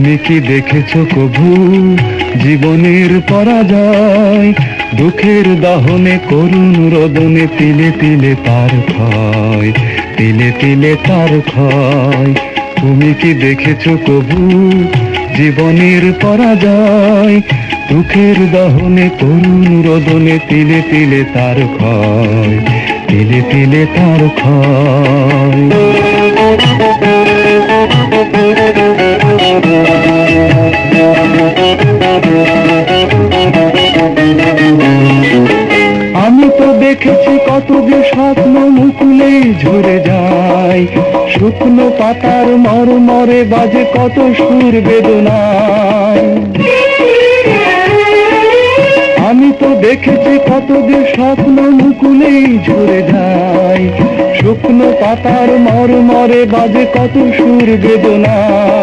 তুমি কি দেখেছো কভু জীবনের পরাজয়? দুঃখের দহনে করুণ রোদনে তিলে তিলে তার ক্ষয়, তিলে তিলে তার ক্ষয়। তুমি কি দেখেছো কভু জীবনের পরাজয়? দুঃখের দহনে করুণ রোদনে তিলে তিলে তার ক্ষয়, তিলে তিলে তার ক্ষয়। আমি তো দেখেছি কত যে স্বপ্ন মুকুলেই ঝরে যায়, শুকনো পাতার মরমরে বাজে কত সুর বেদনায়। আমি তো দেখেছি কত যে স্বপ্ন মুকুলেই ঝরে যায়, শুকনো পাতার মরমরে বাজে কত সুর বেদনায়।